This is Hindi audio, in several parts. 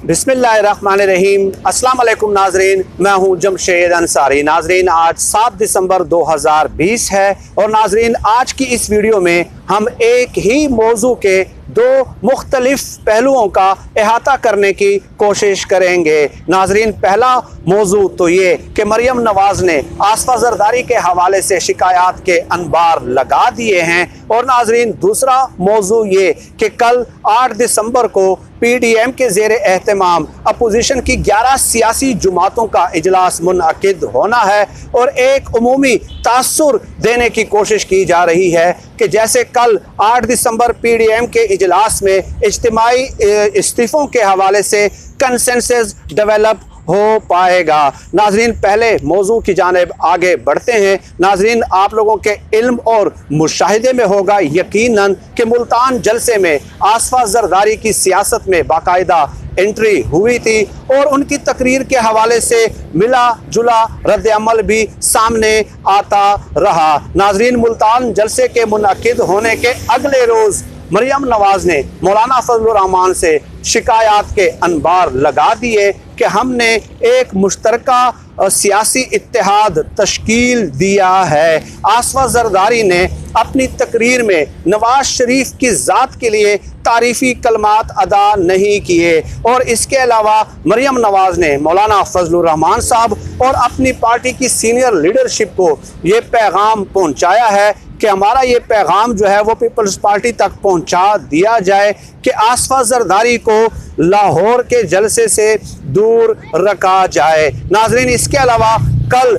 बिस्मिल्लाहिर्रहमानिर्रहीम। अस्सलाम वालेकुम नाजरीन, मैं हूँ जमशेद अंसारी। नाजरीन, आज 7 दिसंबर 2020 है और नाजरीन आज की इस वीडियो में हम एक ही मौजू के दो मुख्तलिफ पहलुओं का अहाता करने की कोशिश करेंगे। नाजरीन, पहला मौजू तो ये कि मरियम नवाज ने आसिफा जरदारी के हवाले से शिकायत के अनबार लगा दिए हैं और नाजरीन दूसरा मौजू ये कि कल 8 दिसंबर को PDM के ज़ेर एहतमाम अपोजिशन की 11 सियासी जुमातों का इजलास मुनअकिद होना है और एक उमूमी तासुर देने की कोशिश की जा रही है कि जैसे कल 8 दिसंबर PDM के इजलास में इज्तिमाई इस्तीफ़ों के हवाले से कंसेंसस डेवलप हो पाएगा। नाजरीन, पहले मौजू की जानिब आगे बढ़ते हैं। नाजरीन, आप लोगों के इल्म और मुशाहिदे में होगा यकीनन कि मुल्तान जलसे में आसिफा जरदारी की सियासत में बाकायदा एंट्री हुई थी और उनकी तकरीर के हवाले से मिला जुला रद्द अमल भी सामने आता रहा। नाजरीन, मुल्तान जलसे के मुनअकिद होने के अगले रोज़ मरियम नवाज ने मौलाना फजलुर रहमान से शिकायत के अनबार लगा दिए कि हमने एक मुश्तरका सियासी इत्तेहाद तश्कील दिया है। आसिफा जरदारी ने अपनी तकरीर में नवाज शरीफ की ज़ात के लिए तारीफ़ी कलमात अदा नहीं किए और इसके अलावा मरियम नवाज ने मौलाना फजलुर रहमान साहब और अपनी पार्टी की सीनियर लीडरशिप को ये पैगाम पहुँचाया है कि हमारा ये पैगाम जो है वो पीपल्स पार्टी तक पहुंचा दिया जाए कि आसिफा जरदारी को लाहौर के जलसे से दूर रखा जाए। नाजरीन, इसके अलावा कल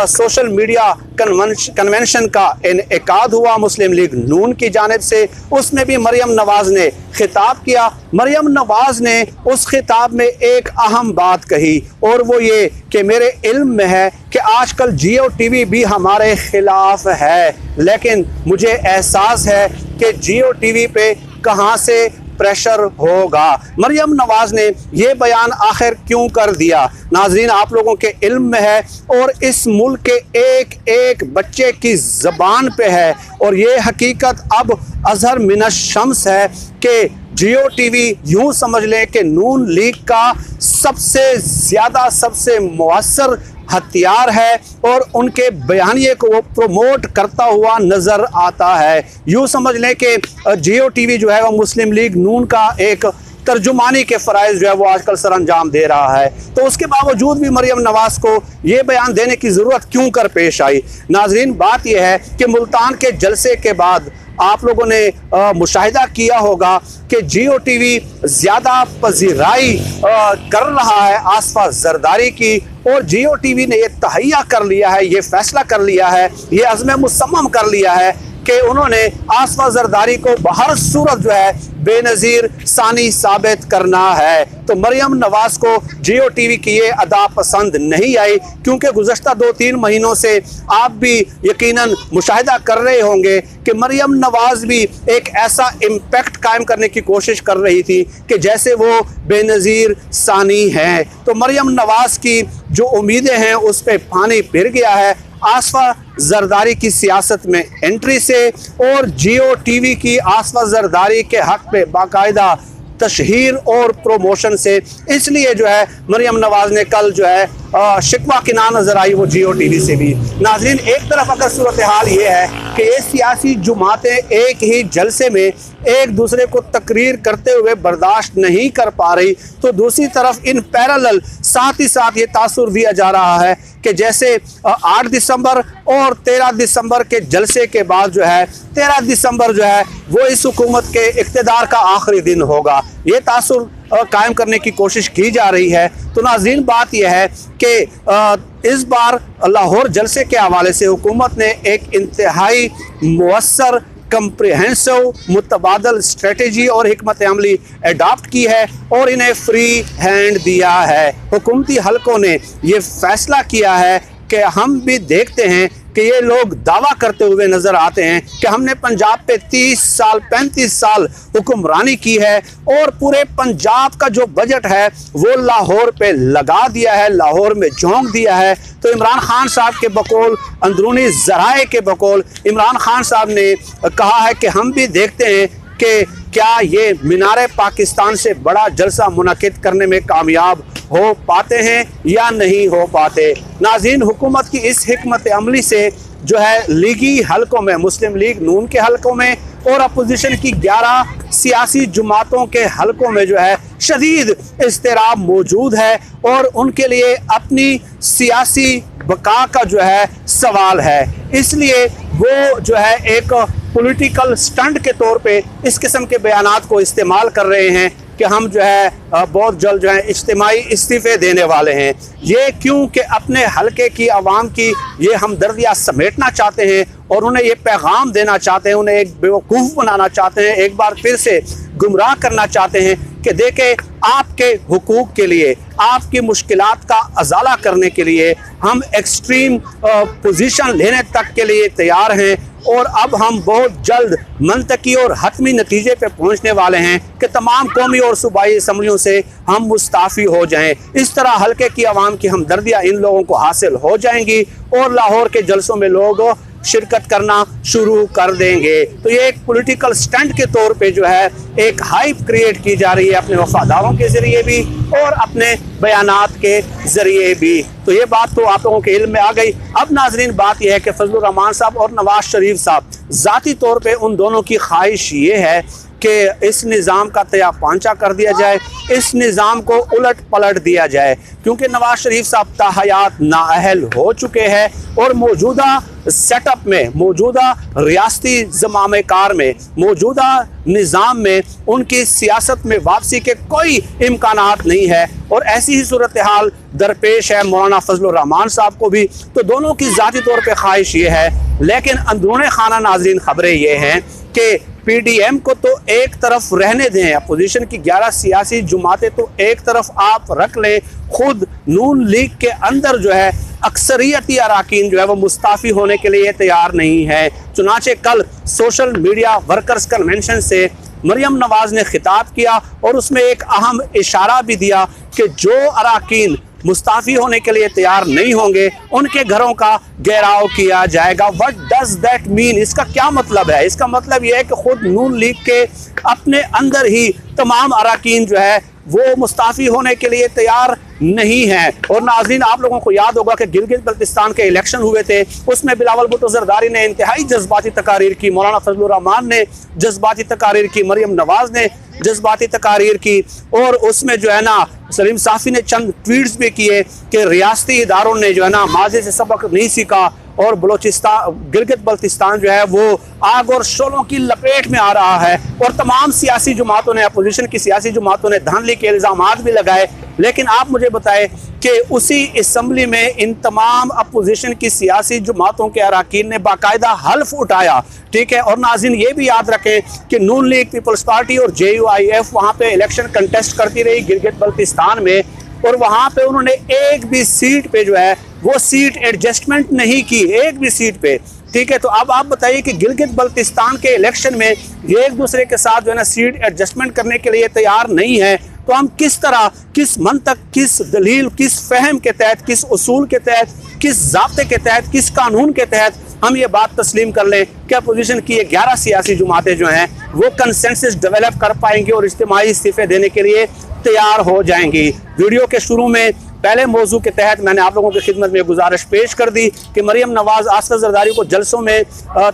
सोशल मीडिया कन्वेंशन का इनेकाद हुआ मुस्लिम लीग नून की जानिब से। उसमें भी मरियम नवाज ने खिताब किया। मरियम नवाज ने उस खिताब में एक अहम बात कही और वो ये कि मेरे इल्म में है कि आजकल जियो टीवी भी हमारे खिलाफ है, लेकिन मुझे एहसास है कि जियो टीवी पे कहाँ से प्रेशर होगा। मरियम नवाज ने यह बयान आखिर क्यों कर दिया? नाजरीन, आप लोगों के इल्म में है और इस मुल्क के एक एक बच्चे की ज़बान पे है और ये हकीकत अब अजहर मिनश शम्स है कि जियो टीवी यूँ समझ लें कि नून लीग का सबसे ज़्यादा सबसे मुअस्सर हथियार है और उनके बयानिए को वो प्रमोट करता हुआ नज़र आता है। यूँ समझ लें कि जियो टीवी जो है वो मुस्लिम लीग नून का एक तर्जुमानी के फ़राइज़ जो है वो आजकल सर अंजाम दे रहा है। तो उसके बावजूद भी मरियम नवाज को ये बयान देने की ज़रूरत क्यों कर पेश आई? नाजरीन, बात यह है कि मुल्तान के जलसे के बाद आप लोगों ने मुशाहिदा किया होगा कि जियो टीवी ज़्यादा पजीराई कर रहा है आसिफा जरदारी की और जियो टीवी ने यह तहैया कर लिया है, ये फ़ैसला कर लिया है, ये अज़्म मुसम्मम कर लिया है कि उन्होंने आसिफा जरदारी को बहर सूरत जो है बेनज़ीर सानी साबित करना है। तो मरियम नवाज को जियो टीवी की ये अदा पसंद नहीं आई क्योंकि गुज़श्ता 2-3 महीनों से आप भी यकीनन मुशाहिदा कर रहे होंगे कि मरियम नवाज भी एक ऐसा इम्पैक्ट कायम करने की कोशिश कर रही थी कि जैसे वो बेनज़ीर सानी हैं। तो मरियम नवाज की जो उम्मीदें हैं उस पर पानी फिर गया है आसिफा जरदारी की सियासत में एंट्री से और जियो टीवी की आसिफा जरदारी के हक़ पे बाकायदा तशहीर और प्रोमोशन से। इसलिए जो है मरियम नवाज ने कल जो है शिकवा की ना नज़र आई वो जियो टीवी से भी। नाजरीन, एक तरफ अगर सूरत हाल ये है कि ये सियासी जुमातें एक ही जलसे में एक दूसरे को तकरीर करते हुए बर्दाश्त नहीं कर पा रही, तो दूसरी तरफ इन पैरेलल साथ ही साथ ये तासुर दिया जा रहा है कि जैसे 8 दिसंबर और 13 दिसंबर के जलसे के बाद जो है 13 दिसंबर जो है वो इस हुकूमत के इक़्तिदार का आखिरी दिन होगा। ये तासुर कायम करने की कोशिश की जा रही है। तो नाज़रीन, बात यह है कि इस बार लाहौर जलसे के हवाले से हुकूमत ने एक इंतहाई मुअस्सर कंप्रिहेंसिव मुतबादल स्ट्रेटजी और हिकमत अमली अडॉप्ट की है और इन्हें फ्री हैंड दिया है। हुकूमती हलकों ने ये फैसला किया है कि हम भी देखते हैं कि ये लोग दावा करते हुए नज़र आते हैं कि हमने पंजाब पे 30 साल 35 साल हुक्मरानी की है और पूरे पंजाब का जो बजट है वो लाहौर पे लगा दिया है, लाहौर में झोंक दिया है। तो इमरान खान साहब के बकौल, अंदरूनी ज़राए के बकौल इमरान खान साहब ने कहा है कि हम भी देखते हैं कि क्या ये मीनार पाकिस्तान से बड़ा जलसा मुनक़िद करने में कामयाब हो पाते हैं या नहीं हो पाते। नाज़रीन, हुकूमत की इस हिकमत अमली से जो है लीगी हलकों में, मुस्लिम लीग नून के हलकों में और अपोजिशन की 11 सियासी जमातों के हलकों में जो है शदीद इज़्तिराब मौजूद है और उनके लिए अपनी सियासी बका का जो है सवाल है। इसलिए वो जो है एक पॉलिटिकल स्टंट के तौर पे इस किस्म के बयानात को इस्तेमाल कर रहे हैं कि हम जो है बहुत जल्द जो है इज्तिमाई इस्तीफ़े देने वाले हैं। ये क्यों कि अपने हलके की आवाम की ये हमदर्दियाँ समेटना चाहते हैं और उन्हें ये पैगाम देना चाहते हैं, उन्हें एक बेवकूफ़ बनाना चाहते हैं, एक बार फिर से गुमराह करना चाहते हैं कि देखें, आपके हुकूक के लिए, आपकी मुश्किलात का अजाला करने के लिए हम एक्सट्रीम पोजीशन लेने तक के लिए तैयार हैं और अब हम बहुत जल्द मंतकी और हतमी नतीजे पे पहुंचने वाले हैं कि तमाम कौमी और सूबाई असम्बलियों से हम मुस्ताफ़ी हो जाएं। इस तरह हल्के की आवाम की हमदर्दियाँ इन लोगों को हासिल हो जाएंगी और लाहौर के जलसों में लोग शिरकत करना शुरू कर देंगे। तो ये एक पॉलिटिकल स्टंट के तौर पे जो है एक हाइप क्रिएट की जा रही है अपने वफादारों के ज़रिए भी और अपने बयानात के ज़रिए भी। तो ये बात तो आप लोगों के इल्म में आ गई। अब नाजरीन, बात यह है कि फजलुर रहमान साहब और नवाज शरीफ साहब ज़ाती तौर पे उन दोनों की ख्वाहिश ये है कि इस निज़ाम का तया पांचा कर दिया जाए, इस निज़ाम को उलट पलट दिया जाए, क्योंकि नवाज शरीफ साहब ताहयात नाअहल हो चुके हैं और मौजूदा सेटअप में, मौजूदा रियासती ज़माम कार में, मौजूदा निज़ाम में उनकी सियासत में वापसी के कोई इम्कानात नहीं है और ऐसी ही सूरत हाल दरपेश है मौलाना फजलुर रहमान साहब को भी। तो दोनों की ज़ाती तौर पर ख्वाहिश ये है, लेकिन अंदरूने खाना नाज़रीन खबरें ये हैं कि PDM को तो एक तरफ रहने दें, अपोजिशन की 11 सियासी जमातें तो एक तरफ आप रख लें, खुद नून लीग के अंदर जो है अक्सरियती अराकीन जो है वो मुस्ताफ़ी होने के लिए तैयार नहीं है। चुनाचे कल सोशल मीडिया वर्कर्स कन्वेंशन से मरियम नवाज ने खिताब किया और उसमें एक अहम इशारा भी दिया कि जो अराकीन मुस्ताफ़ी होने के लिए तैयार नहीं होंगे उनके घरों का घेराव किया जाएगा। What does that mean? इसका क्या मतलब है? इसका मतलब यह है कि खुद नून लीग के अपने अंदर ही तमाम अराकीन जो है वो मुस्ताफ़ी होने के लिए तैयार नहीं है। और नाज़रीन, आप लोगों को याद होगा कि गिलगित बल्तिस्तान के इलेक्शन हुए थे, उसमें बिलावल भुट्टो ज़रदारी ने इंतहाई जज्बाती तकारीर की, मौलाना फजलुर रहमान ने जज्बाती तकारीर की, मरियम नवाज ने जज्बाती तकारीर की और उसमें जो है ना सलीम साफ़ी ने चंद ट्वीट्स भी किए कि रियासती इदारों ने जो है ना माजी से सबक नहीं सीखा और बलोचिस्तान, गिलगित बल्तिस्तान जो है वो आग और शोलों की लपेट में आ रहा है। और तमाम सियासी जमातों ने, अपोजिशन की सियासी जमातों ने धांधली के इल्ज़ामात भी लगाए। लेकिन आप मुझे बताएं कि उसी असम्बली में इन तमाम अपोजिशन की सियासी जमातों के अराकीन ने बाकायदा हल्फ उठाया, ठीक है। और नाज़रीन, ये भी याद रखें कि नून लीग, पीपल्स पार्टी और JUIF वहाँ पे इलेक्शन कंटेस्ट करती रही गिलगित बल्तिस्तान में और वहाँ पे उन्होंने एक भी सीट पे जो है वो सीट एडजस्टमेंट नहीं की, एक भी सीट पे, ठीक है। तो अब आप बताइए कि गिलगित बल्तिस्तान के इलेक्शन में ये एक दूसरे के साथ जो है ना सीट एडजस्टमेंट करने के लिए तैयार नहीं है, तो हम किस तरह, किस मंतक, किस दलील, किस फहम के तहत, किस उसूल के तहत, किस ज़ाब्ते के तहत, किस कानून के तहत हम ये बात तस्लीम कर लें कि अपोजिशन की ये 11 सियासी जमातें जो हैं वो कंसेंसस डेवलप कर पाएंगी और इज्तिमाई इस्तीफ़े देने के लिए तैयार हो जाएंगी। वीडियो के शुरू में पहले मौजू के तहत मैंने आप लोगों की खिदमत में गुजारिश पेश कर दी कि मरियम नवाज आसिफा जरदारी को जलसों में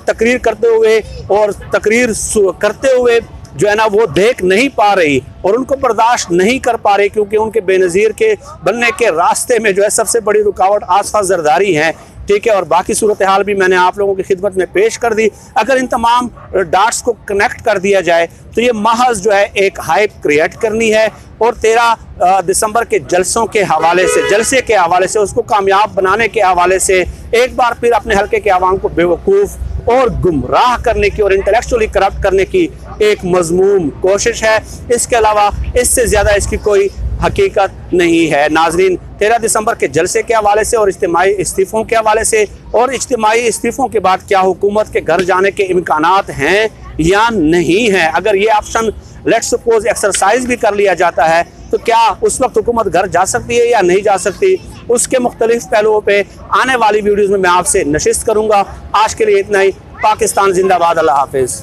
तकरीर करते हुए और तकरीर करते हुए जो है ना वो देख नहीं पा रही और उनको बर्दाश्त नहीं कर पा रही, क्योंकि उनके बेनज़ीर के बनने के रास्ते में जो है सबसे बड़ी रुकावट आसिफा जरदारी हैं, ठीक है। और बाकी सूरत हाल भी मैंने आप लोगों की खिदमत में पेश कर दी। अगर इन तमाम डाट्स को कनेक्ट कर दिया जाए तो ये महज जो है एक हाइप क्रिएट करनी है और 13 दिसंबर के जलसों के हवाले से, जलसे के हवाले से, उसको कामयाब बनाने के हवाले से एक बार फिर अपने हल्के के आवाम को बेवकूफ़ और गुमराह करने की और इंटेलेक्चुअली करप्ट करने की एक मज़मूम कोशिश है। इसके अलावा इससे ज़्यादा इसकी कोई हकीकत नहीं है। नाजरीन, 13 दिसंबर के जलसे के हवाले से और इज्तिमाई इस्तीफ़ों के हवाले से और इज्तिमाई इस्तीफ़ों के बाद क्या हुकूमत के घर जाने के इम्कानात हैं या नहीं है, अगर ये ऑप्शन लेट्स सपोज एक्सरसाइज भी कर लिया जाता है तो क्या उस वक्त हुकूमत घर जा सकती है या नहीं जा सकती, उसके मुख्तलिफ पहलुओं पे आने वाली वीडियोज़ में मैं आपसे नशिस्त करूँगा। आज के लिए इतना ही। पाकिस्तान जिंदाबाद। अल्लाह हाफिज़।